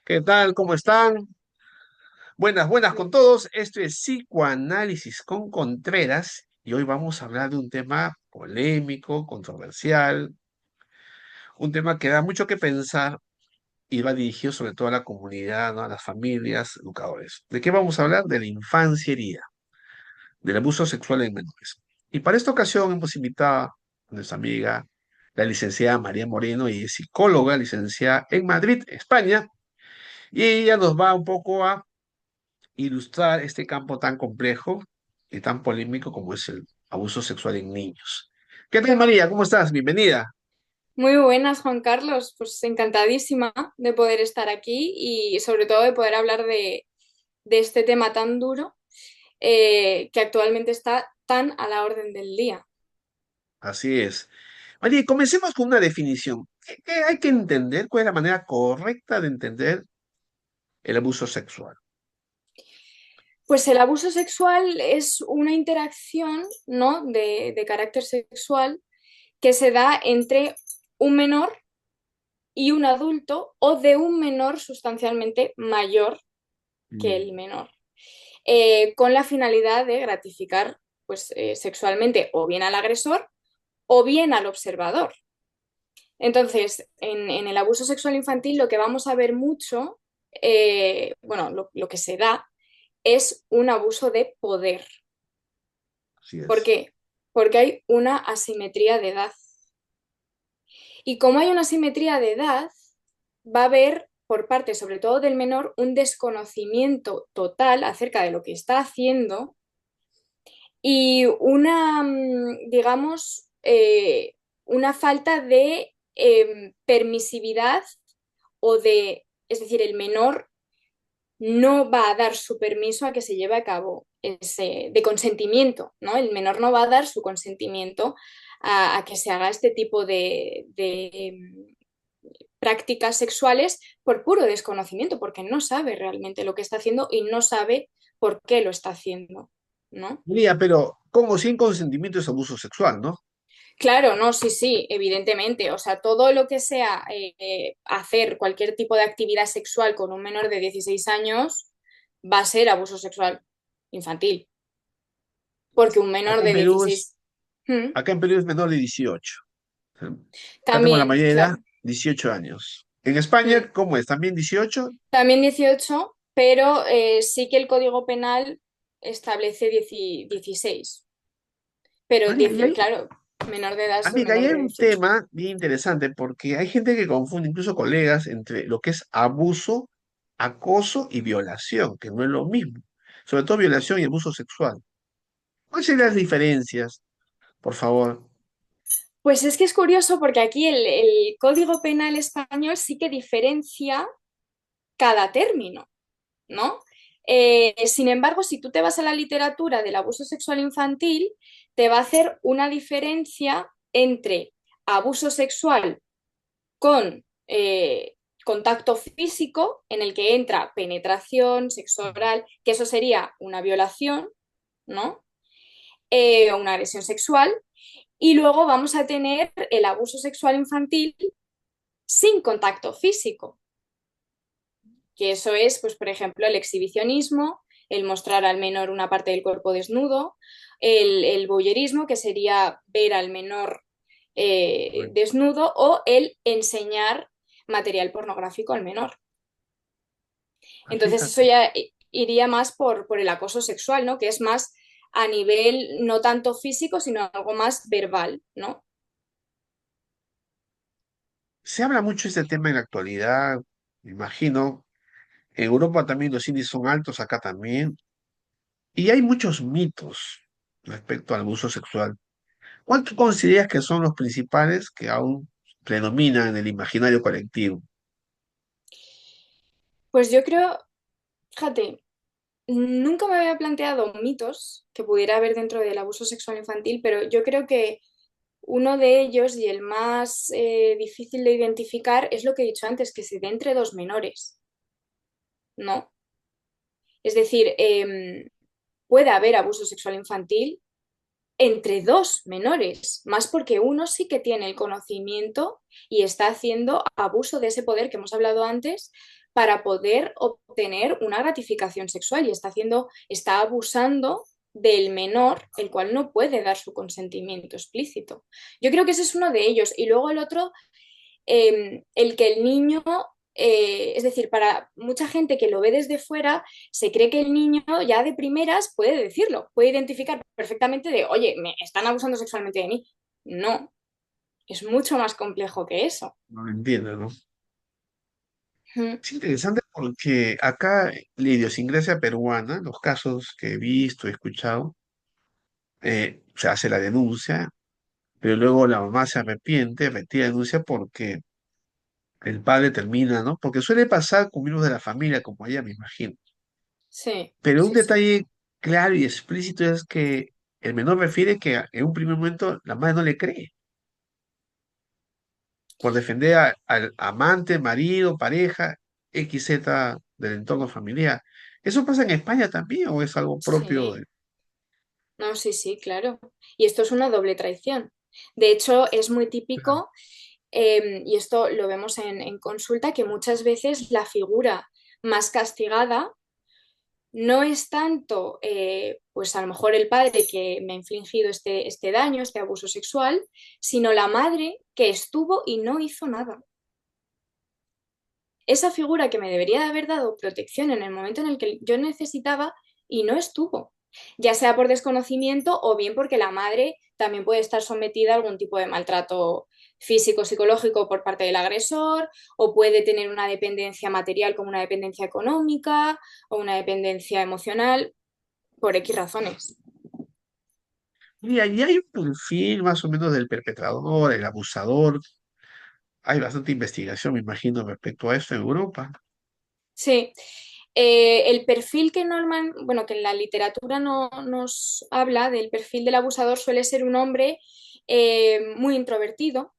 ¿Qué tal? ¿Cómo están? Buenas, buenas con todos. Esto es Psicoanálisis con Contreras y hoy vamos a hablar de un tema polémico, controversial, un tema que da mucho que pensar y va dirigido sobre todo a la comunidad, ¿no? A las familias, educadores. ¿De qué vamos a hablar? De la infancia herida, del abuso sexual en menores. Y para esta ocasión hemos invitado a nuestra amiga, la licenciada María Moreno, y es psicóloga, licenciada en Madrid, España, y ella nos va un poco a ilustrar este campo tan complejo y tan polémico como es el abuso sexual en niños. ¿Qué tal, María? ¿Cómo estás? Bienvenida. Muy buenas, Juan Carlos. Pues encantadísima de poder estar aquí y sobre todo de poder hablar de este tema tan duro que actualmente está tan a la orden del día. Así es. María, comencemos con una definición. ¿Qué hay que entender? ¿Cuál es la manera correcta de entender el abuso sexual? Pues el abuso sexual es una interacción, ¿no? de carácter sexual que se da entre un menor y un adulto o de un menor sustancialmente mayor que Mm. el menor, con la finalidad de gratificar pues, sexualmente o bien al agresor o bien al observador. Entonces, en el abuso sexual infantil lo que vamos a ver mucho, bueno, lo que se da es un abuso de poder. Así ¿Por es. qué? Porque hay una asimetría de edad. Y como hay una asimetría de edad, va a haber por parte, sobre todo del menor, un desconocimiento total acerca de lo que está haciendo y una, digamos, una falta de permisividad es decir, el menor no va a dar su permiso a que se lleve a cabo de consentimiento, ¿no? El menor no va a dar su consentimiento a que se haga este tipo de prácticas sexuales por puro desconocimiento, porque no sabe realmente lo que está haciendo y no sabe por qué lo está haciendo, ¿no? María, pero como sin consentimiento es abuso sexual, ¿no? Claro, no, sí, sí, evidentemente. O sea, todo lo que sea hacer cualquier tipo de actividad sexual con un menor de 16 años va a ser abuso sexual infantil, porque un menor Acá en de Perú 16 mm, acá en Perú es menor de 18. ¿Sí? Acá tengo la también, mayoría de edad, claro, 18 años. En mm, España, ¿cómo es? ¿También 18? también 18, pero sí que el Código Penal establece 16. Pero María, claro, menor de edad es amiga, y menor hay de un 18. tema bien interesante porque hay gente que confunde, incluso colegas, entre lo que es abuso, acoso y violación, que no es lo mismo. Sobre todo violación y abuso sexual. ¿Cuáles serían las Claro. diferencias, por favor? Pues es que es curioso porque aquí el Código Penal español sí que diferencia cada término, ¿no? Sin embargo, si tú te vas a la literatura del abuso sexual infantil, te va a hacer una diferencia entre abuso sexual con contacto físico, en el que entra penetración, sexo oral, que eso sería una violación, ¿no? O una agresión sexual. Y luego vamos a tener el abuso sexual infantil sin contacto físico, que eso es, pues, por ejemplo, el exhibicionismo, el mostrar al menor una parte del cuerpo desnudo, el voyerismo, que sería ver al menor Correcto. desnudo, o el enseñar material pornográfico al menor. Ah, Entonces, eso fíjate. ya iría más por el acoso sexual, ¿no? Que es más a nivel no tanto físico, sino algo más verbal, ¿no? Se habla mucho de este tema en la actualidad, me imagino. En Europa también los índices son altos, acá también. Y hay muchos mitos respecto al abuso sexual. ¿Cuál tú consideras que son los principales que aún predominan en el imaginario colectivo? Pues yo creo, fíjate, nunca me había planteado mitos que pudiera haber dentro del abuso sexual infantil, pero yo creo que uno de ellos y el más difícil de identificar es lo que he dicho antes, que se dé entre dos menores, ¿no? Es decir, puede haber abuso sexual infantil entre dos menores, más porque uno sí que tiene el conocimiento y está haciendo abuso de ese poder que hemos hablado antes para poder obtener una gratificación sexual y está abusando del menor, el cual no puede dar su consentimiento explícito. Yo creo que ese es uno de ellos. Y luego el otro, el que el niño, es decir, para mucha gente que lo ve desde fuera, se cree que el niño ya de primeras puede decirlo, puede identificar perfectamente de, oye, me están abusando sexualmente de mí. No, es mucho más complejo que eso. No lo entiendo, ¿no? Mm. Es interesante porque acá la idiosincrasia peruana, los casos que he visto, he escuchado, se hace la denuncia, pero luego la mamá se arrepiente, retira la denuncia porque el padre termina, ¿no? Porque suele pasar con miembros de la familia, como ella me imagino. Sí, Pero un sí, sí, detalle claro y explícito es que el menor refiere que en un primer momento la madre no le cree, por defender al amante, marido, pareja, XZ del entorno familiar. ¿Eso pasa en España también o es algo propio sí. de... No, sí, sí, claro. Y esto es una doble traición. De hecho, es muy Claro. típico, y esto lo vemos en consulta, que muchas veces la figura más castigada no es tanto, pues a lo mejor el padre que me ha infligido este daño, este abuso sexual, sino la madre que estuvo y no hizo nada. Esa figura que me debería de haber dado protección en el momento en el que yo necesitaba y no estuvo, ya sea por desconocimiento o bien porque la madre también puede estar sometida a algún tipo de maltrato físico, psicológico por parte del agresor, o puede tener una dependencia material como una dependencia económica o una dependencia emocional por X razones. Y allí hay un perfil más o menos del perpetrador, el abusador. Hay bastante investigación, me imagino, respecto a esto en Europa. Sí, el perfil que normal, bueno, que en la literatura no nos habla del perfil del abusador suele ser un hombre muy introvertido,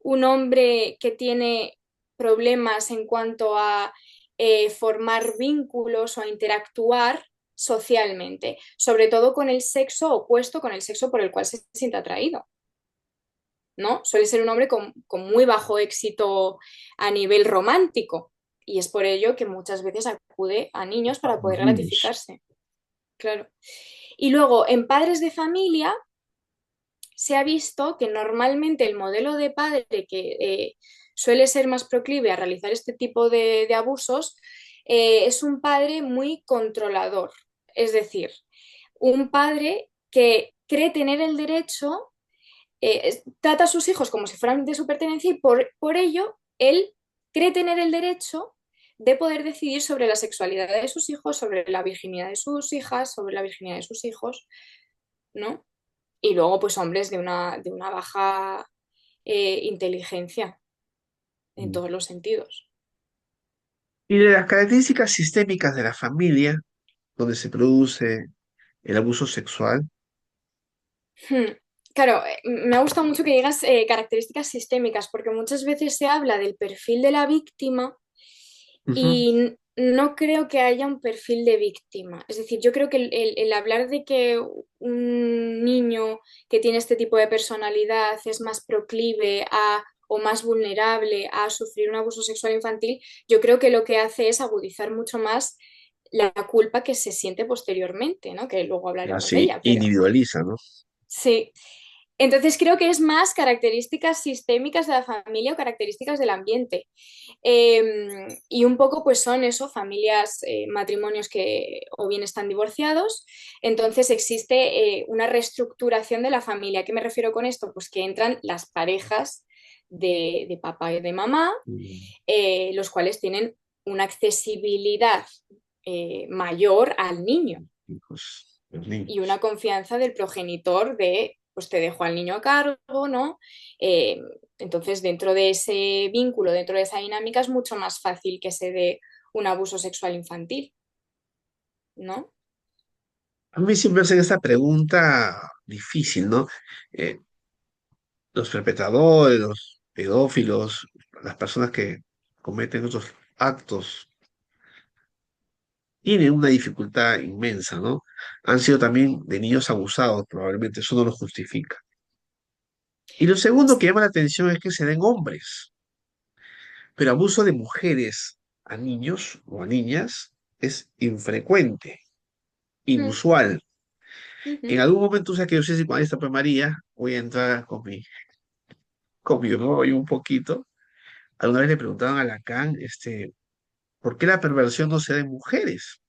un hombre que tiene problemas en cuanto a formar vínculos o a interactuar socialmente, sobre todo con el sexo opuesto, con el sexo por el cual se siente atraído, ¿no? Suele ser un hombre con muy bajo éxito a nivel romántico y es por ello que muchas veces acude a niños para Los poder niños. gratificarse, claro. Y luego, en padres de familia, se ha visto que normalmente el modelo de padre que suele ser más proclive a realizar este tipo de abusos es un padre muy controlador, es decir, un padre que cree tener el derecho, trata a sus hijos como si fueran de su pertenencia y por ello él cree tener el derecho de poder decidir sobre la sexualidad de sus hijos, sobre la virginidad de sus hijas, sobre la virginidad de sus hijos, ¿no? Y luego, pues hombres de una baja inteligencia en todos los sentidos. Y de las características sistémicas de la familia donde se produce el abuso sexual. Hmm. Claro, me ha gustado mucho que digas características sistémicas, porque muchas veces se habla del perfil de la víctima Ujú. y no creo que haya un perfil de víctima. Es decir, yo creo que el hablar de que un niño que tiene este tipo de personalidad es más proclive a o más vulnerable a sufrir un abuso sexual infantil, yo creo que lo que hace es agudizar mucho más la culpa que se siente posteriormente, ¿no? Que luego hablaremos de Así ella, pero individualiza, ¿no? sí. Entonces creo que es más características sistémicas de la familia o características del ambiente. Y un poco pues son eso, familias, matrimonios que o bien están divorciados, entonces existe una reestructuración de la familia. ¿A qué me refiero con esto? Pues que entran las parejas de papá y de mamá, Mm, los cuales tienen una accesibilidad mayor al niño hijos, los y una niños. confianza del progenitor de, pues te dejo al niño a cargo, ¿no? Eh, entonces, dentro de ese vínculo, dentro de esa dinámica, es mucho más fácil que se dé un abuso sexual infantil, ¿no? A mí siempre hacen esta pregunta difícil, ¿no? Eh, los perpetradores, los pedófilos, las personas que cometen estos actos, tienen una dificultad inmensa, ¿no? Han sido también de niños abusados, probablemente, eso no lo justifica. Y lo segundo que llama la atención es que se den hombres, pero abuso de mujeres. a niños o a niñas es infrecuente, Mm, inusual. En ujú, algún momento, o sea que yo sé si cuando esta María, voy a entrar con mi rollo un poquito. Alguna vez le preguntaban a Lacan, ¿por qué la perversión no se da en mujeres?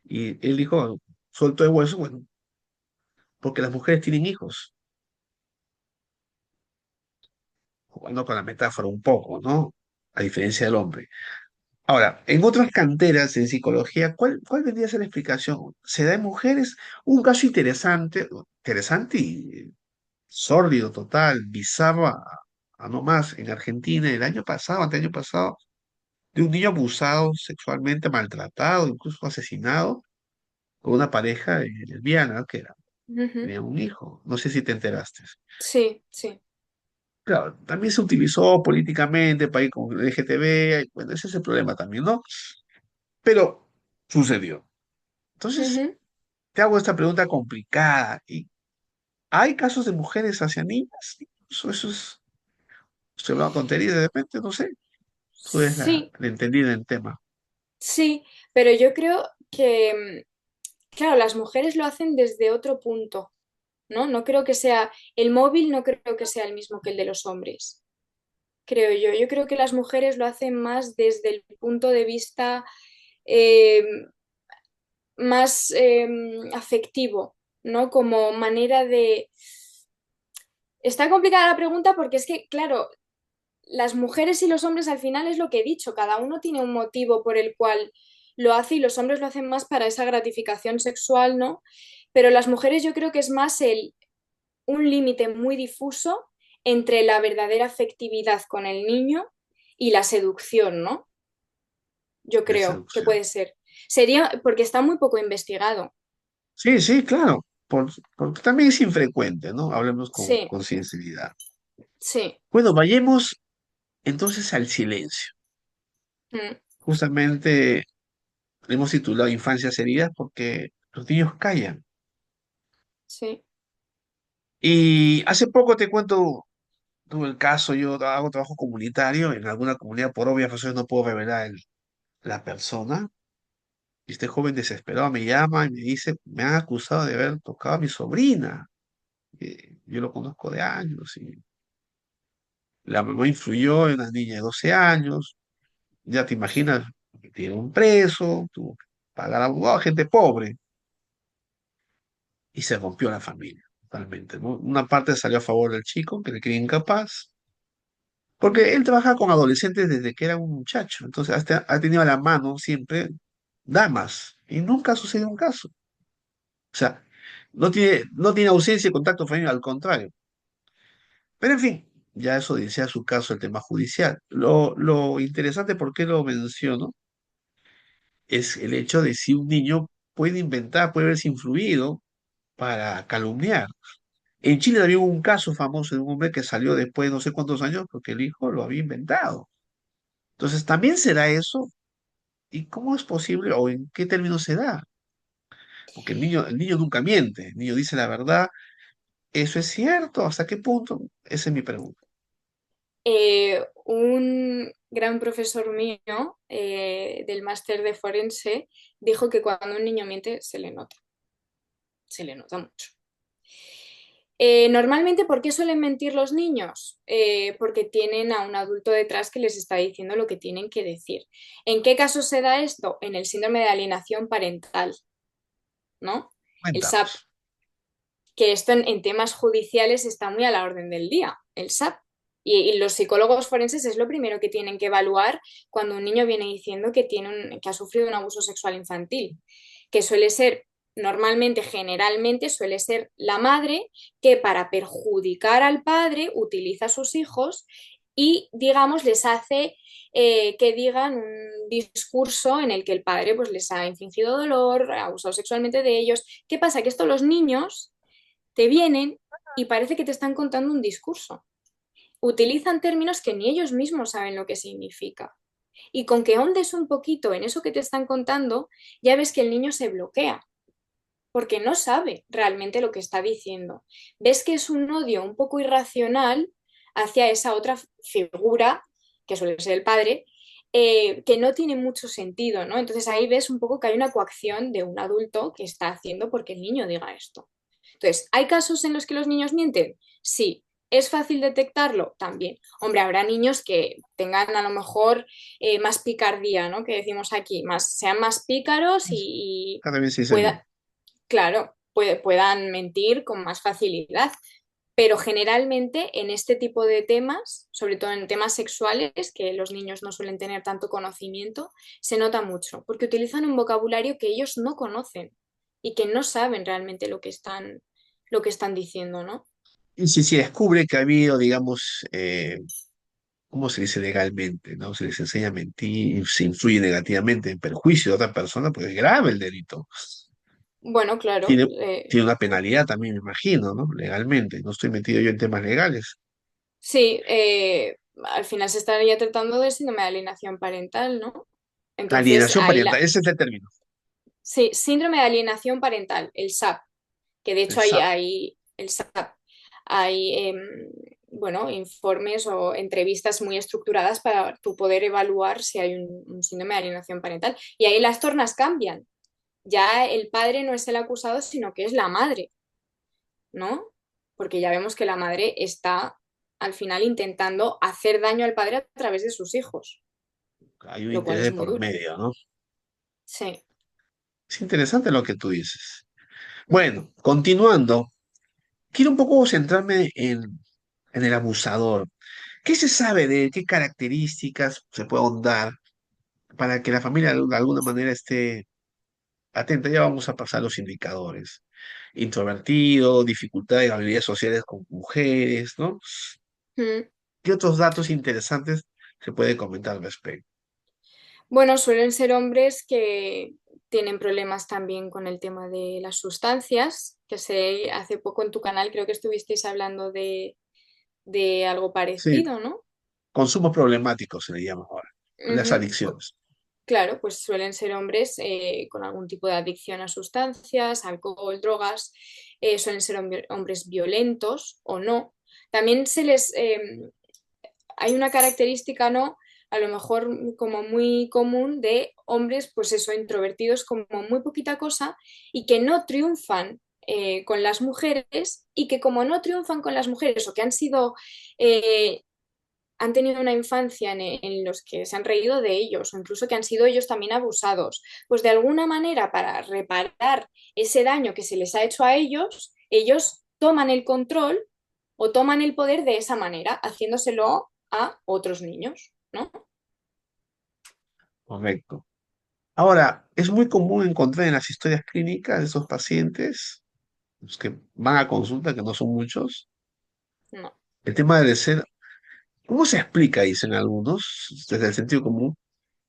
Y él dijo, suelto de hueso, bueno, porque las mujeres tienen hijos, jugando con la metáfora un poco, ¿no? A diferencia del hombre. Ahora, en otras canteras en psicología, ¿cuál vendría a ser la explicación? ¿Se da en mujeres? Un caso interesante y sórdido total, bizarro a no más, en Argentina el año pasado, anteaño pasado, de un niño abusado sexualmente, maltratado, incluso asesinado, con una pareja lesbiana ujú. tenía un hijo. No sé si te enteraste. Sí, sí. Claro, también se utilizó políticamente para ir con el LGTB, bueno, ese es el problema también, ¿no? Pero sucedió. Entonces, Ujú. te hago esta pregunta complicada. ¿Y hay casos de mujeres hacia niñas? Eso es, estoy hablando tonterías de repente, no sé. Tú eres la, Sí, la entendida en el tema. sí, pero yo creo que, claro, las mujeres lo hacen desde otro punto, ¿no? No creo que sea, el móvil no creo que sea el mismo que el de los hombres, creo yo. Yo creo que las mujeres lo hacen más desde el punto de vista eh, más afectivo, ¿no? Como manera de... Está complicada la pregunta porque es que, claro, las mujeres y los hombres al final es lo que he dicho, cada uno tiene un motivo por el cual lo hace y los hombres lo hacen más para esa gratificación sexual, ¿no? Pero las mujeres yo creo que es más un límite muy difuso entre la verdadera afectividad con el niño y la seducción, ¿no? Yo De creo que seducción. puede ser. Sería porque está muy poco investigado. Sí, sí, claro. Porque también es infrecuente, ¿no? Hablemos Sí, con sinceridad. sí. Bueno, vayamos entonces al silencio. Mm, Justamente le hemos titulado Infancias heridas porque los niños callan. sí. Y hace poco te cuento, tuve el caso, yo hago trabajo comunitario en alguna comunidad, por obvias razones no puedo revelar la persona. Y este joven desesperado me llama y me dice, me han acusado de haber tocado a mi sobrina. Yo lo conozco de años y la mamá influyó en una niña de 12 años. Ya te imaginas, tiene un preso, tuvo que pagar abogado, gente pobre. Y se rompió la familia totalmente, ¿no? Una parte salió a favor del chico, que le creía incapaz, Mm. porque él trabaja con adolescentes desde que era un muchacho, entonces ha tenido a la mano siempre damas, y nunca ha sucedido un caso. O sea, no tiene ausencia de contacto familiar, al contrario. Pero en fin, ya eso decía su caso, el tema judicial. Lo interesante, ¿por qué lo menciono? Es el hecho de si un niño puede inventar, puede verse influido para calumniar. En Chile había un caso famoso de un hombre que salió después de no sé cuántos años porque el hijo lo había inventado. Entonces, ¿también será eso? ¿Y cómo es posible o en qué términos se da? Porque el niño nunca miente, el niño dice la verdad. ¿Eso es cierto? ¿Hasta qué punto? Esa es mi pregunta. Un gran profesor mío del máster de forense dijo que cuando un niño miente se le nota mucho. Normalmente, ¿por qué suelen mentir los niños? Porque tienen a un adulto detrás que les está diciendo lo que tienen que decir. ¿En qué caso se da esto? En el síndrome de alienación parental, ¿no? El SAP, Cuéntanos. que esto en temas judiciales está muy a la orden del día, el SAP. Y los psicólogos forenses es lo primero que tienen que evaluar cuando un niño viene diciendo que ha sufrido un abuso sexual infantil, que suele ser, normalmente, generalmente, suele ser la madre que para perjudicar al padre utiliza a sus hijos y, digamos, les hace que digan un discurso en el que el padre pues, les ha infligido dolor, ha abusado sexualmente de ellos. ¿Qué pasa? Que esto los niños te vienen y parece que te están contando un discurso. Utilizan términos que ni ellos mismos saben lo que significa. Y con que hondes un poquito en eso que te están contando, ya ves que el niño se bloquea, porque no sabe realmente lo que está diciendo. Ves que es un odio un poco irracional hacia esa otra figura, que suele ser el padre, que no tiene mucho sentido, ¿no? Entonces ahí ves un poco que hay una coacción de un adulto que está haciendo porque el niño diga esto. Entonces, ¿hay casos en los que los niños mienten? Sí. ¿Es fácil detectarlo? También. Hombre, habrá niños que tengan a lo mejor más picardía, ¿no? Que decimos aquí, sean más pícaros y Cada vez se dice bien. pueda, claro, puedan mentir con más facilidad. Pero generalmente en este tipo de temas, sobre todo en temas sexuales, que los niños no suelen tener tanto conocimiento, se nota mucho, porque utilizan un vocabulario que ellos no conocen y que no saben realmente lo que están diciendo, ¿no? Y si se descubre que ha habido, digamos, ¿cómo se dice legalmente? ¿No? Se les enseña a mentir y se influye negativamente en perjuicio de otra persona, pues es grave el delito. Bueno, claro, Tiene, tiene una penalidad también, me imagino, ¿no? Legalmente. No estoy metido yo en temas legales. sí, al final se estaría tratando de síndrome de alienación parental, ¿no? Entonces, Alienación parental, ese es el término. sí, síndrome de alienación parental, el SAP, que de El hecho SAP. hay el SAP, hay bueno, informes o entrevistas muy estructuradas para tu poder evaluar si hay un síndrome de alienación parental. Y ahí las tornas cambian. Ya el padre no es el acusado, sino que es la madre, ¿no? Porque ya vemos que la madre está al final intentando hacer daño al padre a través de sus hijos, Hay un lo cual interés es de muy por duro. medio, ¿no? Sí. Es interesante lo que tú dices. Bueno, continuando, quiero un poco centrarme en el abusador. ¿Qué se sabe de él? ¿Qué características se pueden dar para que la familia de alguna manera esté atenta? Ya vamos a pasar los indicadores. Introvertido, dificultades, habilidades sociales con mujeres, ¿no? Mm. ¿Qué otros datos interesantes se puede comentar al respecto? Bueno, suelen ser hombres que tienen problemas también con el tema de las sustancias, que sé, hace poco en tu canal creo que estuvisteis hablando de algo Sí, parecido, ¿no? consumos problemáticos se le llama ahora, las Ujú. adicciones. Claro, pues suelen ser hombres con algún tipo de adicción a sustancias, alcohol, drogas, suelen ser hombres violentos o no. También hay una característica, ¿no? A lo mejor como muy común de hombres, pues eso, introvertidos como muy poquita cosa y que no triunfan con las mujeres y que como no triunfan con las mujeres o que eh, han tenido una infancia en los que se han reído de ellos o incluso que han sido ellos también abusados, pues de alguna manera para reparar ese daño que se les ha hecho a ellos, ellos toman el control o toman el poder de esa manera, haciéndoselo a otros niños, ¿no? Correcto. Ahora, es muy común encontrar en las historias clínicas de esos pacientes, los que van a consulta, que no son muchos, No. el tema de ser, ¿cómo se explica? Dicen algunos, desde el sentido común,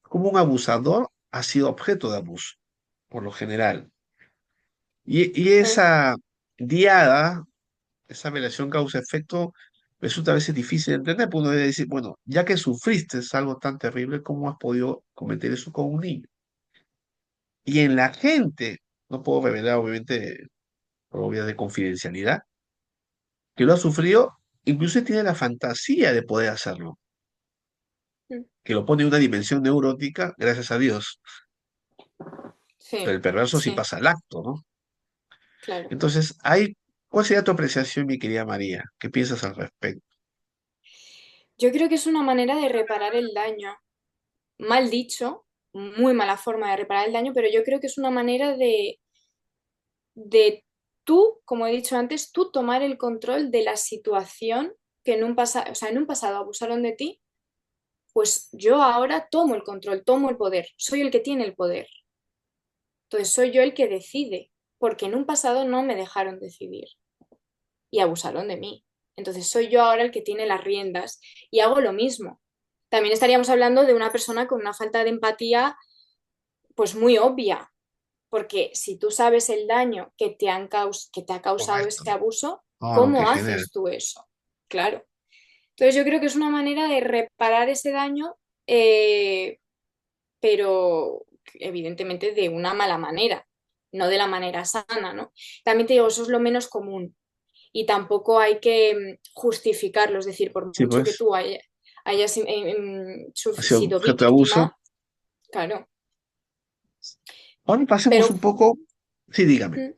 cómo un abusador ha sido objeto de abuso, por lo general. Y Eh, esa diada, esa relación causa-efecto, resulta a veces difícil de entender, porque uno debe decir, bueno, ya que sufriste algo tan terrible, ¿cómo has podido cometer eso con un niño? Y en la gente, no puedo revelar, obviamente, por obvias de confidencialidad, que lo ha sufrido, incluso tiene la fantasía de poder hacerlo, que lo pone en una dimensión neurótica, gracias a Dios. Pero Sí, el perverso sí sí, pasa al acto, ¿no? claro. Entonces, ¿cuál sería tu apreciación, mi querida María? ¿Qué piensas al respecto? Yo creo que es una manera de reparar el daño. Mal dicho, muy mala forma de reparar el daño, pero yo creo que es una manera de tú, como he dicho antes, tú tomar el control de la situación que en un pasado, o sea, en un pasado abusaron de ti, pues yo ahora tomo el control, tomo el poder, soy el que tiene el poder. Entonces soy yo el que decide, porque en un pasado no me dejaron decidir y abusaron de mí. Entonces soy yo ahora el que tiene las riendas y hago lo mismo. También estaríamos hablando de una persona con una falta de empatía pues muy obvia, porque si tú sabes el daño que te ha causado Correcto. este abuso, Todo lo que ¿cómo genera. haces tú eso? Claro. Entonces yo creo que es una manera de reparar ese daño, eh, pero evidentemente de una mala manera, no de la manera sana, ¿no? También te digo, eso es lo menos común y tampoco hay que justificarlo, es decir, por Sí, mucho que pues, tú haya Ha sido sido objeto de abuso. víctima, claro. Ahora pasemos Pero un poco. Sí, dígame. mm,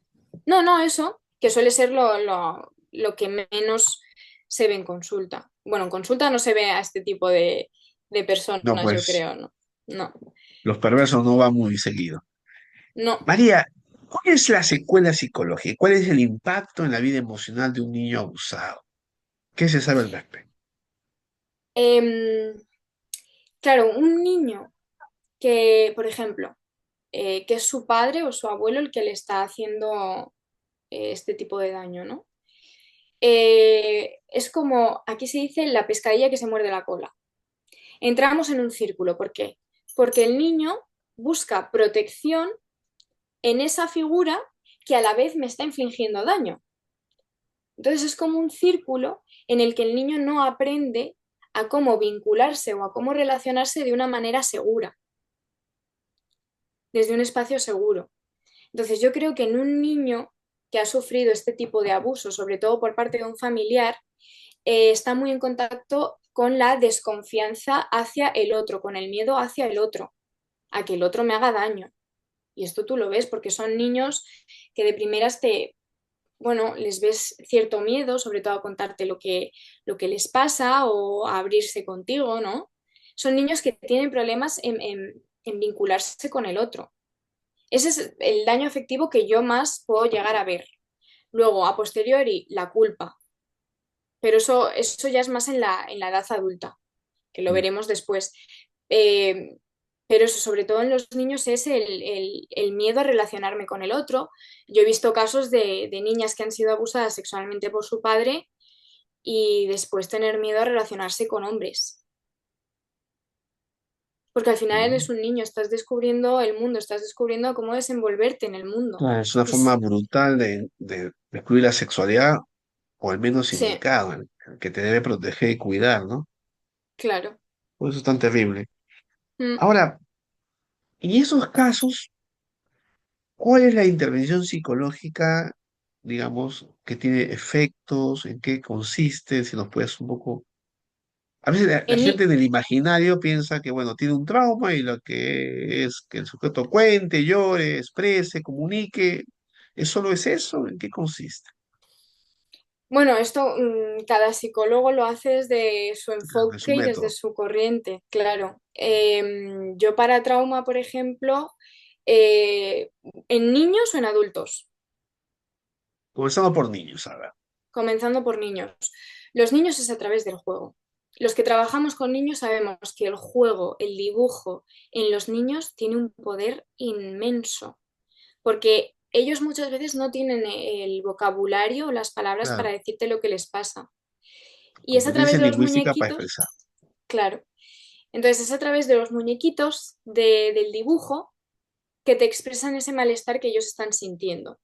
no, no, eso, que suele ser lo que menos se ve en consulta. Bueno, en consulta no se ve a este tipo de No, personas, yo pues creo, ¿no? No, los perversos no van muy seguido. no. María, ¿cuál es la secuela psicológica? ¿Cuál es el impacto en la vida emocional de un niño abusado? ¿Qué se sabe al respecto? Em, claro, un niño que, por ejemplo, que es su padre o su abuelo el que le está haciendo este tipo de daño, ¿no? Es como, aquí se dice la pescadilla que se muerde la cola. Entramos en un círculo, ¿por qué? Porque el niño busca protección en esa figura que a la vez me está infligiendo daño. Entonces es como un círculo en el que el niño no aprende a cómo vincularse o a cómo relacionarse de una manera segura, desde un espacio seguro. Entonces yo creo que en un niño que ha sufrido este tipo de abuso, sobre todo por parte de un familiar, está muy en contacto con la desconfianza hacia el otro, con el miedo hacia el otro, a que el otro me haga daño. Y esto tú lo ves porque son niños que de primeras bueno, les ves cierto miedo, sobre todo a contarte lo que les pasa o a abrirse contigo, ¿no? Son niños que tienen problemas en vincularse con el otro. Ese es el daño afectivo que yo más puedo llegar a ver. Luego, a posteriori, la culpa. Pero eso ya es más en la edad adulta, que lo Mm. veremos después. Eh, pero eso, sobre todo en los niños, es el miedo a relacionarme con el otro. Yo he visto casos de niñas que han sido abusadas sexualmente por su padre y después tener miedo a relacionarse con hombres. Porque al final Mm. eres un niño, estás descubriendo el mundo, estás descubriendo cómo desenvolverte en el mundo. Ah, es una Y forma brutal de excluir la sexualidad, o al menos sí, indicado, que te debe proteger y cuidar, ¿no? claro. Por eso es tan terrible. Mm. Ahora, en esos casos, ¿cuál es la intervención psicológica, digamos, que tiene efectos? ¿En qué consiste? Si nos puedes un poco. A veces la En, gente ni- en el imaginario piensa que, bueno, tiene un trauma y lo que es que el sujeto cuente, llore, exprese, comunique. ¿Es solo es eso? ¿En qué consiste? Bueno, esto cada psicólogo lo hace desde su Claro, es un enfoque y desde método. su corriente, claro. Yo para trauma, por ejemplo, en niños o en adultos, Comenzando por niños, ahora. comenzando por niños. Los niños es a través del juego. Los que trabajamos con niños sabemos que el juego, el dibujo en los niños tiene un poder inmenso, porque ellos muchas veces no tienen el vocabulario o las palabras para Claro, decirte lo que les pasa. Y es a través competencia de los lingüística para muñequitos, expresar. claro. Entonces es a través de los muñequitos del dibujo que te expresan ese malestar que ellos están sintiendo.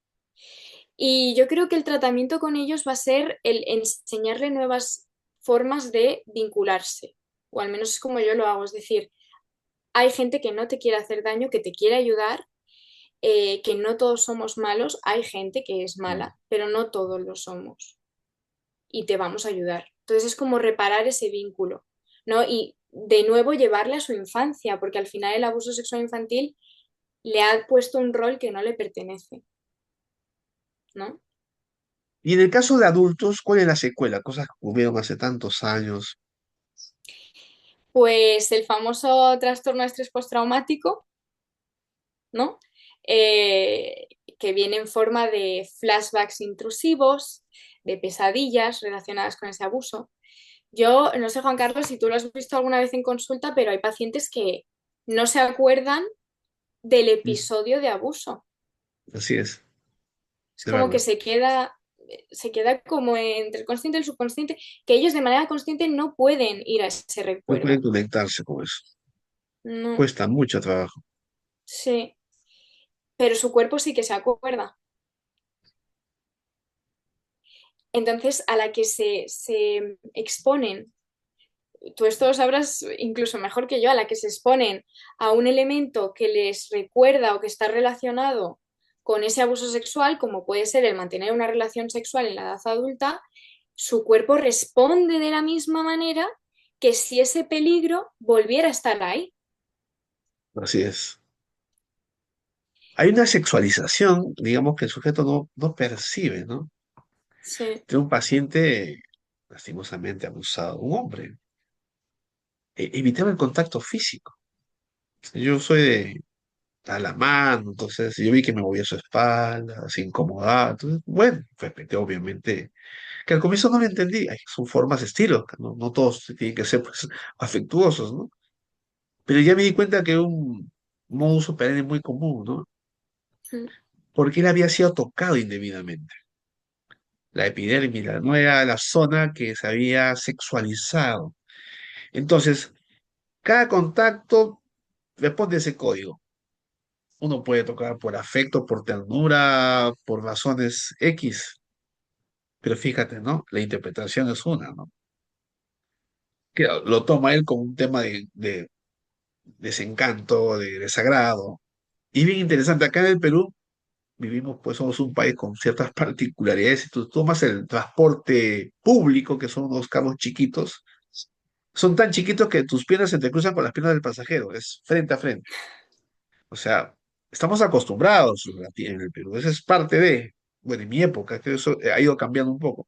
Y yo creo que el tratamiento con ellos va a ser el enseñarle nuevas formas de vincularse, o al menos es como yo lo hago. Es decir, hay gente que no te quiere hacer daño, que te quiere ayudar, que no todos somos malos, hay gente que es Mm. mala, pero no todos lo somos y te vamos a ayudar. Entonces es como reparar ese vínculo, ¿no? Y de nuevo llevarle a su infancia, porque al final el abuso sexual infantil le ha puesto un rol que no le pertenece, ¿no? Y en el caso de adultos, ¿cuál es la secuela? Cosas que ocurrieron hace tantos años. Pues el famoso trastorno de estrés postraumático, ¿no? Eh, que viene en forma de flashbacks intrusivos, de pesadillas relacionadas con ese abuso. Yo no sé, Juan Carlos, si tú lo has visto alguna vez en consulta, pero hay pacientes que no se acuerdan del Mm. episodio de abuso. Así es, Es de como que verdad. se queda como entre el consciente y el subconsciente, que ellos de manera consciente no pueden ir a ese No pueden recuerdo. conectarse con eso. No, Cuesta mucho trabajo. sí, pero su cuerpo sí que se acuerda. Entonces, a la que se exponen, tú esto lo sabrás incluso mejor que yo, a la que se exponen a un elemento que les recuerda o que está relacionado con ese abuso sexual, como puede ser el mantener una relación sexual en la edad adulta, su cuerpo responde de la misma manera que si ese peligro volviera a estar ahí. Así es. Hay una sexualización, digamos, que el sujeto no percibe, ¿no? Sí. De un paciente lastimosamente abusado, un hombre. Evitaba el contacto físico. Yo soy de a la mano, entonces yo vi que me movía su espalda, se incomodaba. Entonces, bueno, respeté obviamente, que al comienzo no lo entendí. Ay, son formas, estilos, que no todos tienen que ser pues, afectuosos, ¿no? Pero ya me di cuenta que un modus operandi muy común, ¿no? Mm. Porque él había sido tocado indebidamente. La epidermis, no era la zona que se había sexualizado. Entonces, cada contacto responde a ese código. Uno puede tocar por afecto, por ternura, por razones X, pero fíjate, ¿no? La interpretación es una, ¿no? Que lo toma él como un tema de desencanto, de desagrado. Y bien interesante, acá en el Perú vivimos, pues somos un país con ciertas particularidades. Si tú tomas el transporte público, que son unos carros chiquitos, son tan chiquitos que tus piernas se te cruzan con las piernas del pasajero, es frente a frente. O sea, estamos acostumbrados en el Perú, eso es parte de, bueno, en mi época, que eso ha ido cambiando un poco,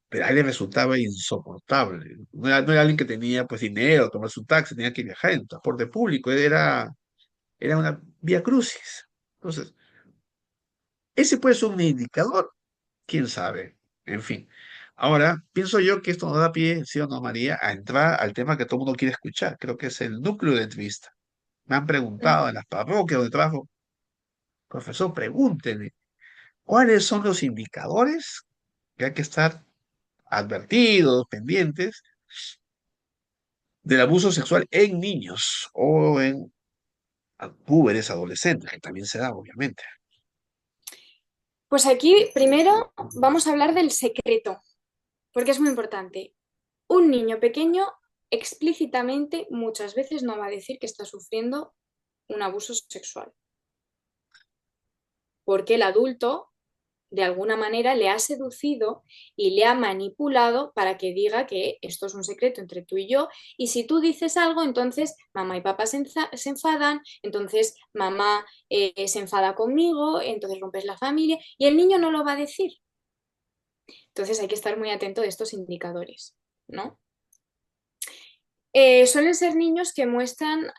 pero a él le resultaba insoportable. No era alguien que tenía pues dinero, tomarse un taxi, tenía que viajar en transporte público, era una vía crucis. Entonces, ese puede ser un indicador, quién sabe, en fin. Ahora, pienso yo que esto nos da pie, sí o no, María, a entrar al tema que todo el mundo quiere escuchar, creo que es el núcleo de entrevista. Me han preguntado en las parroquias donde trabajo, profesor, pregúntele, ¿cuáles son los indicadores que hay que estar advertidos, pendientes del abuso sexual en niños o en púberes, adolescentes, que también se da, obviamente? Pues aquí primero vamos a hablar del secreto, porque es muy importante. Un niño pequeño explícitamente muchas veces no va a decir que está sufriendo un abuso sexual, porque el adulto de alguna manera le ha seducido y le ha manipulado para que diga que esto es un secreto entre tú y yo, y si tú dices algo, entonces mamá y papá se enfadan, entonces mamá se enfada conmigo, entonces rompes la familia y el niño no lo va a decir. Entonces hay que estar muy atento de estos indicadores, ¿no? Suelen ser niños que muestran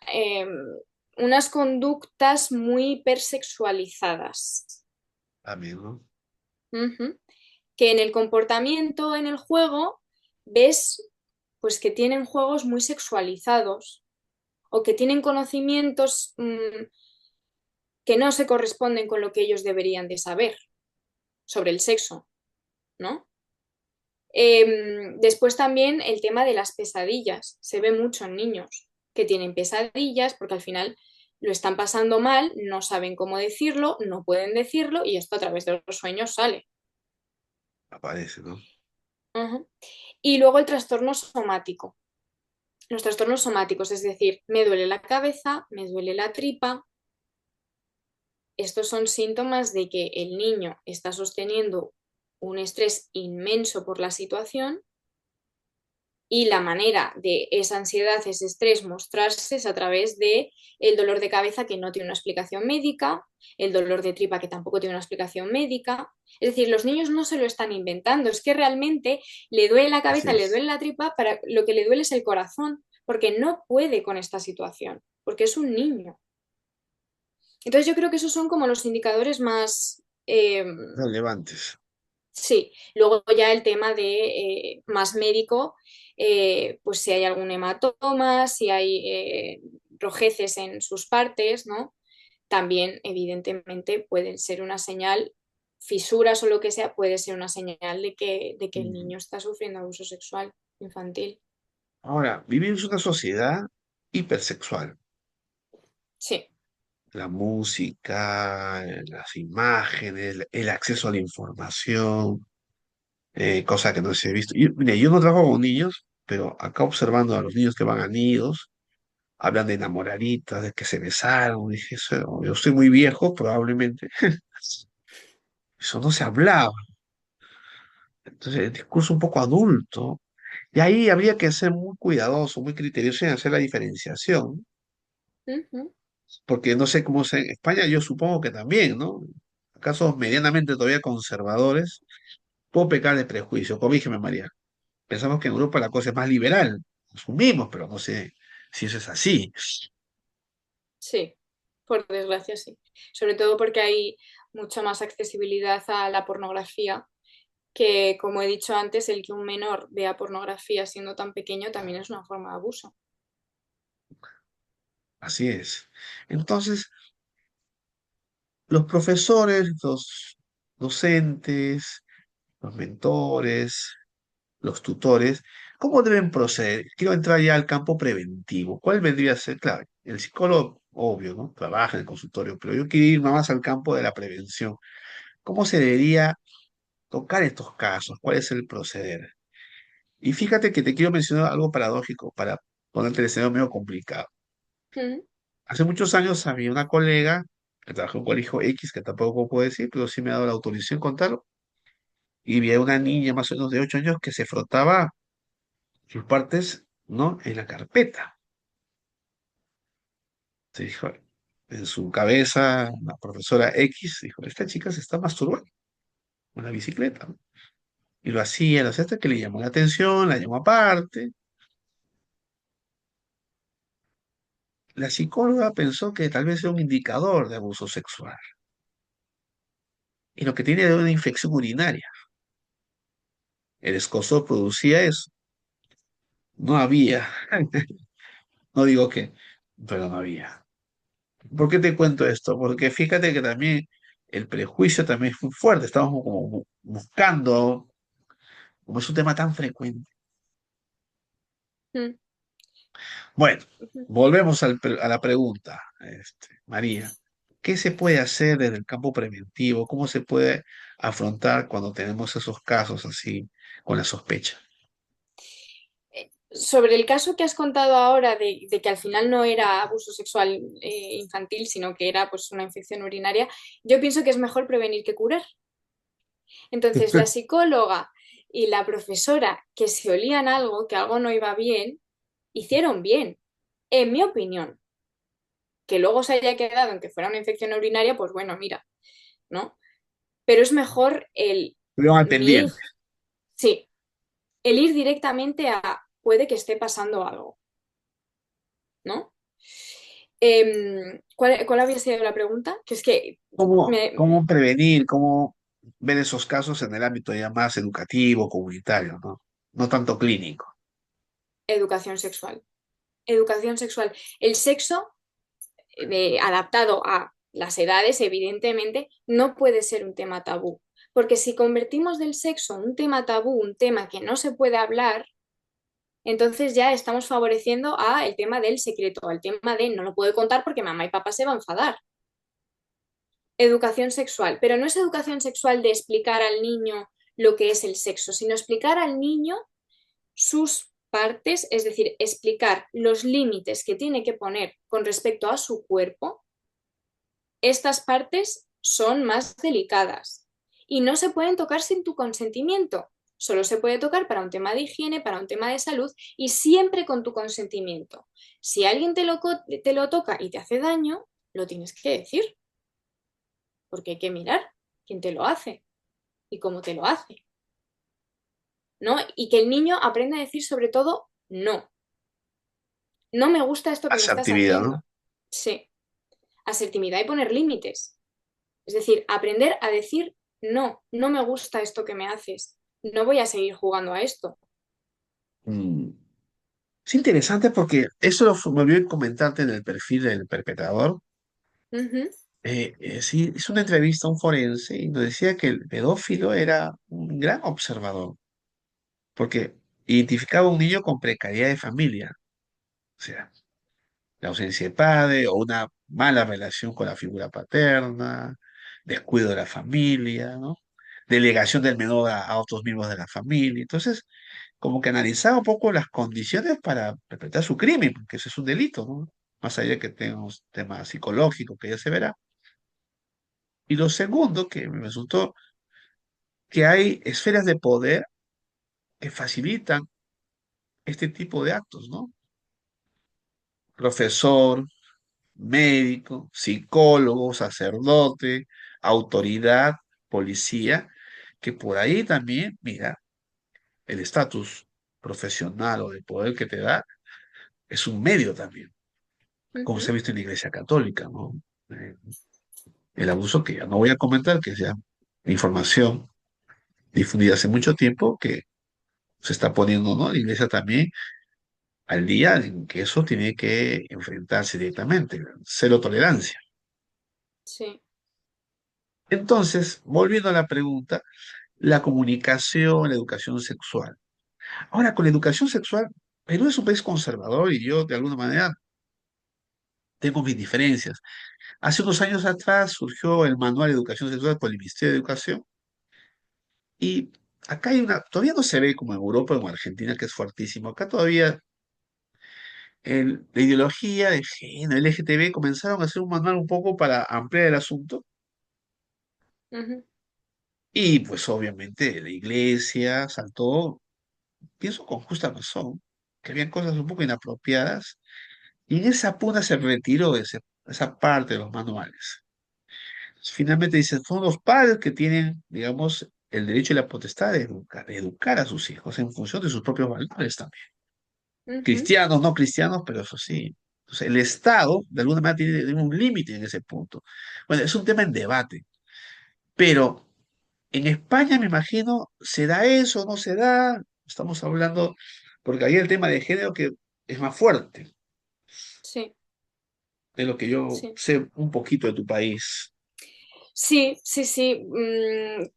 unas conductas muy hipersexualizadas. Amigo. Ujú. Que en el comportamiento, en el juego, ves pues que tienen juegos muy sexualizados o que tienen conocimientos que no se corresponden con lo que ellos deberían de saber sobre el sexo, ¿no? Después también el tema de las pesadillas. Se ve mucho en niños que tienen pesadillas porque al final lo están pasando mal, no saben cómo decirlo, no pueden decirlo y esto a través de los sueños sale. Aparece, ¿no? Ujú. Y luego el trastorno somático. Los trastornos somáticos, es decir, me duele la cabeza, me duele la tripa. Estos son síntomas de que el niño está sosteniendo un estrés inmenso por la situación y la manera de esa ansiedad, ese estrés mostrarse es a través de el dolor de cabeza que no tiene una explicación médica, el dolor de tripa que tampoco tiene una explicación médica. Es decir, los niños no se lo están inventando, es que realmente le duele la Así cabeza, le es. duele la tripa, para lo que le duele es el corazón, porque no puede con esta situación, porque es un niño. Entonces yo creo que esos son como los indicadores más, Relevantes. sí, luego ya el tema de más médico, pues si hay algún hematoma, si hay rojeces en sus partes, ¿no? También evidentemente pueden ser una señal, fisuras o lo que sea, puede ser una señal de que el Mm. niño está sufriendo abuso sexual infantil. Ahora, vivimos en una sociedad hipersexual. Sí, La música, las imágenes, el acceso a la información, cosa que no se ha visto. Mire, yo no trabajo con niños, pero acá observando a los niños que van a nidos, hablan de enamoraditas, de que se besaron, dije, eso, yo estoy muy viejo, probablemente, eso no se hablaba. Entonces, el discurso un poco adulto. Y ahí habría que ser muy cuidadoso, muy criterioso en hacer la diferenciación, Ujú. porque no sé cómo es en España, yo supongo que también, ¿no? Casos medianamente todavía conservadores, puedo pecar de prejuicio, corrígeme, María. Pensamos que en Europa la cosa es más liberal, asumimos, pero no sé si eso es así. Sí, por desgracia sí. Sobre todo porque hay mucha más accesibilidad a la pornografía, que como he dicho antes, el que un menor vea pornografía siendo tan pequeño también es una forma de abuso. Así es. Entonces, los profesores, los docentes, los mentores, los tutores, ¿cómo deben proceder? Quiero entrar ya al campo preventivo. ¿Cuál vendría a ser? Claro, el psicólogo, obvio, ¿no? Trabaja en el consultorio, pero yo quiero ir más al campo de la prevención. ¿Cómo se debería tocar estos casos? ¿Cuál es el proceder? Y fíjate que te quiero mencionar algo paradójico para ponerte el escenario medio complicado. Mm. Hace muchos años había una colega que trabajó en un colegio X, que tampoco puedo decir, pero sí me ha dado la autorización de contarlo, y había una niña más o menos de 8 años que se frotaba sus partes, ¿no? En la carpeta. Se dijo, en su cabeza, la profesora X dijo, esta chica se está masturbando con la bicicleta, ¿no? Y lo hacía hasta que le llamó la atención, la llamó aparte. La psicóloga pensó que tal vez era un indicador de abuso sexual y lo que tiene era una infección urinaria. El escozor producía eso. No había, no digo que, pero no había. ¿Por qué te cuento esto? Porque fíjate que también el prejuicio también es muy fuerte. Estamos como buscando, como es un tema tan frecuente. Mm. Bueno, Ujú. volvemos a la pregunta, María. ¿Qué se puede hacer desde el campo preventivo? ¿Cómo se puede afrontar cuando tenemos esos casos así con la sospecha? Sobre el caso que has contado ahora de que al final no era abuso sexual infantil, sino que era pues una infección urinaria, yo pienso que es mejor prevenir que curar. Entonces, la psicóloga y la profesora que se olían algo, que algo no iba bien, hicieron bien, en mi opinión. Que luego se haya quedado en que fuera una infección urinaria, pues bueno, mira, ¿no? Pero es mejor el Estuvieron al ni ir, pendiente. sí, el ir directamente a puede que esté pasando algo, ¿no? ¿Cuál había sido la pregunta? Que es que me, ¿Cómo prevenir, cómo ver esos casos en el ámbito ya más educativo, comunitario, ¿no? No tanto clínico. educación sexual. Educación sexual. El sexo adaptado a las edades, evidentemente, no puede ser un tema tabú. Porque si convertimos del sexo un tema tabú, un tema que no se puede hablar, entonces ya estamos favoreciendo a el tema del secreto, al tema de no lo puedo contar porque mamá y papá se van a enfadar. Educación sexual, pero no es educación sexual de explicar al niño lo que es el sexo, sino explicar al niño sus partes, es decir, explicar los límites que tiene que poner con respecto a su cuerpo. Estas partes son más delicadas y no se pueden tocar sin tu consentimiento. Solo se puede tocar para un tema de higiene, para un tema de salud y siempre con tu consentimiento. Si alguien te lo toca y te hace daño, lo tienes que decir, porque hay que mirar quién te lo hace y cómo te lo hace, ¿no? Y que el niño aprenda a decir sobre todo no. No me gusta esto que me estás Asertividad, haciendo. ¿no? Sí, asertividad y poner límites. Es decir, aprender a decir no, no me gusta esto que me haces, no voy a seguir jugando a esto. Mm. Es interesante porque eso me olvidé comentarte en el perfil del perpetrador. Ujú. Sí, hizo una entrevista a un forense y nos decía que el pedófilo era un gran observador, porque identificaba a un niño con precariedad de familia, o sea, la ausencia de padre o una mala relación con la figura paterna, descuido de la familia, ¿no? Delegación del menor a otros miembros de la familia. Entonces, como que analizaba un poco las condiciones para perpetrar su crimen, porque eso es un delito, ¿no? Más allá de que tenga un tema psicológico que ya se verá. Y lo segundo que me resultó que hay esferas de poder que facilitan este tipo de actos, ¿no? Profesor, médico, psicólogo, sacerdote, autoridad, policía, que por ahí también, mira, el estatus profesional o de poder que te da es un medio también, como se Ujú. ha visto en la Iglesia Católica, ¿no? Eh, el abuso que ya no voy a comentar, que es ya información difundida hace mucho tiempo, que se está poniendo, ¿no? La Iglesia también al día en que eso tiene que enfrentarse directamente, cero tolerancia. Sí. Entonces, volviendo a la pregunta, la comunicación, la educación sexual. Ahora, con la educación sexual, Perú es un país conservador y yo, de alguna manera, tengo mis diferencias. Hace unos años atrás surgió el Manual de Educación Sexual por el Ministerio de Educación y acá hay una, todavía no se ve como en Europa o en Argentina, que es fuertísimo. Acá todavía la ideología de género, el LGTB, comenzaron a hacer un manual un poco para ampliar el asunto Ujú. y pues obviamente la iglesia saltó, pienso con justa razón, que habían cosas un poco inapropiadas y en esa puna se retiró esa parte de los manuales. Finalmente dice, son los padres que tienen, digamos, el derecho y la potestad de educar a sus hijos en función de sus propios valores también. Ujú. Cristianos, no cristianos, pero eso sí. Entonces, el Estado, de alguna manera, tiene un límite en ese punto. Bueno, es un tema en debate, pero en España, me imagino, ¿se da eso o no se da? Estamos hablando, porque ahí el tema de género que es más fuerte Sí, de lo que yo sí. sé un poquito de tu país. Sí, sí, sí.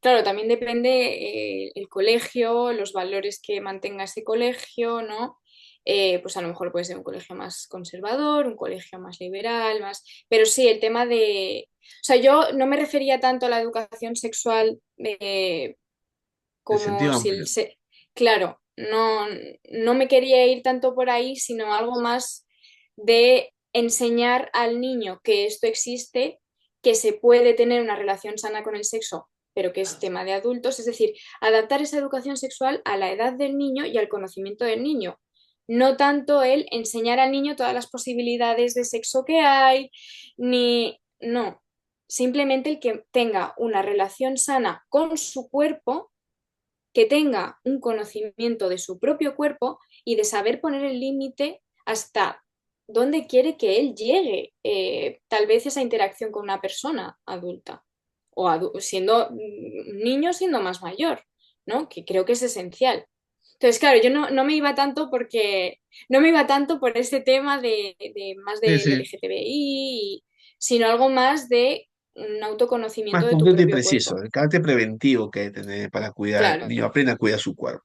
Claro, también depende el colegio, los valores que mantenga ese colegio, ¿no? Pues a lo mejor puede ser un colegio más conservador, un colegio más liberal, más. Pero sí, el tema de. O sea, yo no me refería tanto a la educación sexual En como sentido si amplio. claro, no, no me quería ir tanto por ahí, sino algo más de enseñar al niño que esto existe, que se puede tener una relación sana con el sexo, pero que es tema de adultos, es decir, adaptar esa educación sexual a la edad del niño y al conocimiento del niño. No tanto el enseñar al niño todas las posibilidades de sexo que hay, ni no, simplemente el que tenga una relación sana con su cuerpo, que tenga un conocimiento de su propio cuerpo y de saber poner el límite hasta dónde quiere que él llegue, tal vez esa interacción con una persona adulta o siendo un niño siendo más mayor, ¿no? Que creo que es esencial. Entonces, claro, yo no me iba tanto porque no me iba tanto por ese tema de más Sí, del sí. LGTBI, sino algo más de un Más autoconocimiento de tu concreto y propio preciso, cuerpo. el carácter preventivo que hay que tener para cuidar, el Claro, niño aprenda a cuidar su cuerpo.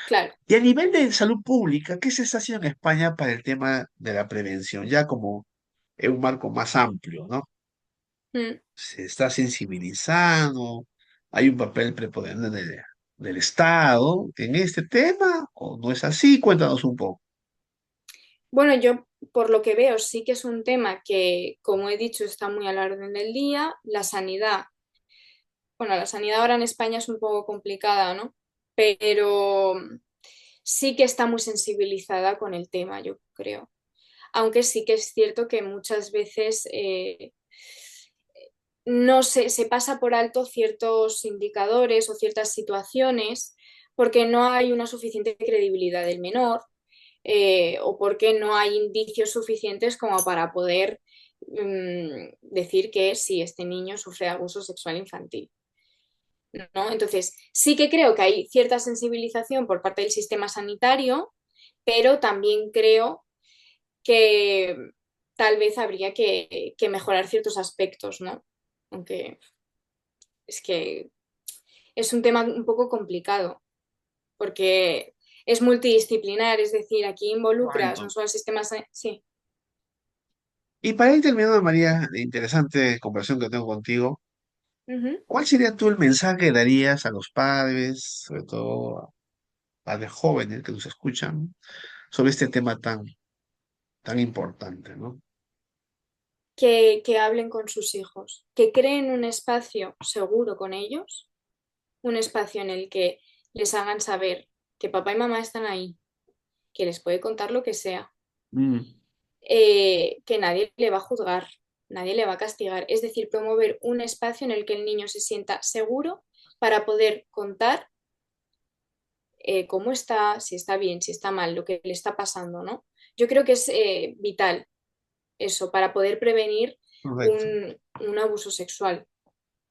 claro. Y a nivel de salud pública, ¿qué se está haciendo en España para el tema de la prevención? Ya como en un marco más amplio, ¿no? Mm. Se está sensibilizando, hay un papel preponderante del Estado en este tema, ¿o no es así? Cuéntanos un poco. Bueno, yo por lo que veo sí que es un tema que, como he dicho, está muy a la orden del día. La sanidad, bueno, la sanidad ahora en España es un poco complicada, ¿no? Pero sí que está muy sensibilizada con el tema, yo creo. Aunque sí que es cierto que muchas veces no se pasa por alto ciertos indicadores o ciertas situaciones porque no hay una suficiente credibilidad del menor, o porque no hay indicios suficientes como para poder decir que sí, este niño sufre abuso sexual infantil, ¿no? Entonces, sí que creo que hay cierta sensibilización por parte del sistema sanitario, pero también creo que tal vez habría que mejorar ciertos aspectos, ¿no? Aunque es que es un tema un poco complicado porque es multidisciplinar, es decir, aquí involucras no Correcto. solo el sistema, sí. Y para ir terminando, María, la interesante conversación que tengo contigo, Ujú. ¿cuál sería tú el mensaje que darías a los padres, sobre todo a padres jóvenes que nos escuchan, sobre este tema tan importante, ¿no? Que hablen con sus hijos, que creen un espacio seguro con ellos, un espacio en el que les hagan saber que papá y mamá están ahí, que les puede contar lo que sea, Mm, que nadie le va a juzgar, nadie le va a castigar. Es decir, promover un espacio en el que el niño se sienta seguro para poder contar cómo está, si está bien, si está mal, lo que le está pasando, ¿no? Yo creo que es vital eso para poder prevenir correcto. un abuso sexual.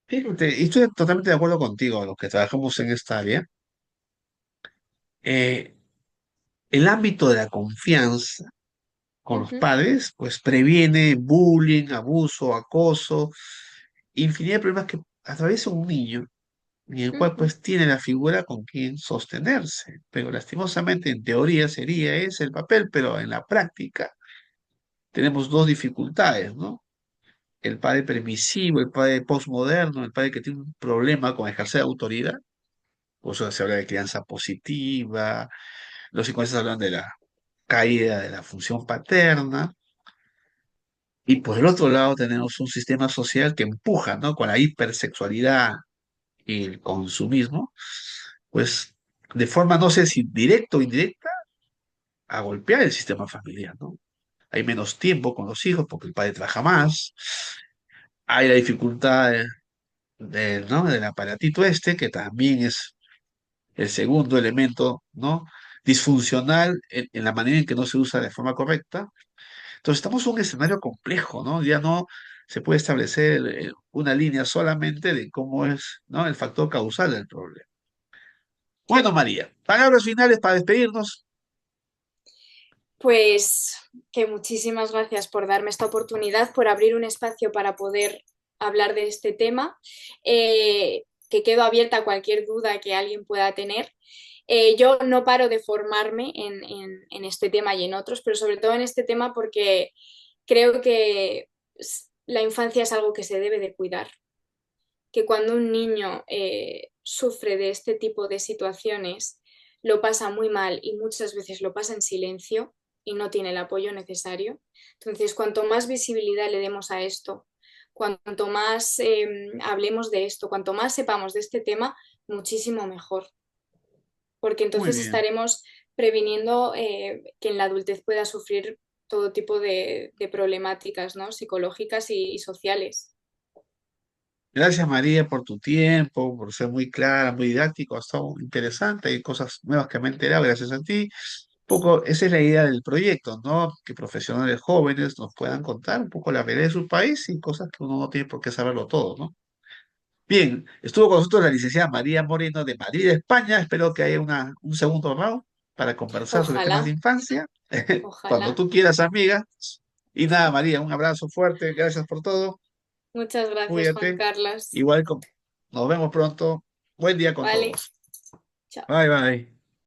Fíjate, y estoy totalmente de acuerdo contigo, los que trabajamos en esta área. Eh, el ámbito de la confianza con los Ujú, padres, pues previene bullying, abuso, acoso, infinidad de problemas que atraviesa un niño y el cual ujú. pues tiene la figura con quien sostenerse. Pero lastimosamente en teoría sería ese el papel, pero en la práctica tenemos dos dificultades, ¿no? El padre permisivo, el padre postmoderno, el padre que tiene un problema con ejercer autoridad. Por eso se habla de crianza positiva, los psicoanalistas hablan de la caída de la función paterna. Y por el otro lado tenemos un sistema social que empuja, ¿no? Con la hipersexualidad y el consumismo, pues de forma, no sé si directa o indirecta, a golpear el sistema familiar, ¿no? Hay menos tiempo con los hijos porque el padre trabaja más, hay la dificultad ¿no? Del aparatito este, que también es el segundo elemento, ¿no? Disfuncional en la manera en que no se usa de forma correcta. Entonces estamos en un escenario complejo, ¿no? Ya no se puede establecer una línea solamente de cómo es, ¿no? El factor causal del problema. Bueno, María, palabras finales para despedirnos. Pues que muchísimas gracias por darme esta oportunidad, por abrir un espacio para poder hablar de este tema, que quedo abierta a cualquier duda que alguien pueda tener. Yo no paro de formarme en este tema y en otros, pero sobre todo en este tema porque creo que la infancia es algo que se debe de cuidar, que cuando un niño sufre de este tipo de situaciones, lo pasa muy mal y muchas veces lo pasa en silencio y no tiene el apoyo necesario. Entonces, cuanto más visibilidad le demos a esto, cuanto más hablemos de esto, cuanto más sepamos de este tema, muchísimo mejor, porque Muy entonces bien. estaremos previniendo que en la adultez pueda sufrir todo tipo de problemáticas, ¿no? Psicológicas y sociales. Gracias, María, por tu tiempo, por ser muy clara, muy didáctico, ha estado interesante, hay cosas nuevas que me he enterado gracias a ti. Un poco, esa es la idea del proyecto, ¿no? Que profesionales jóvenes nos puedan contar un poco la realidad de su país y cosas que uno no tiene por qué saberlo todo, ¿no? Bien, estuvo con nosotros la licenciada María Moreno de Madrid, España. Espero que haya un segundo round para conversar sobre temas de Ojalá, infancia. Cuando ojalá. tú quieras, amiga. Y nada, María, un abrazo fuerte. Gracias por todo. Muchas gracias, Juan Cuídate. Carlos. Igual, nos vemos pronto. Buen día con Vale, todos. chao. Bye, bye.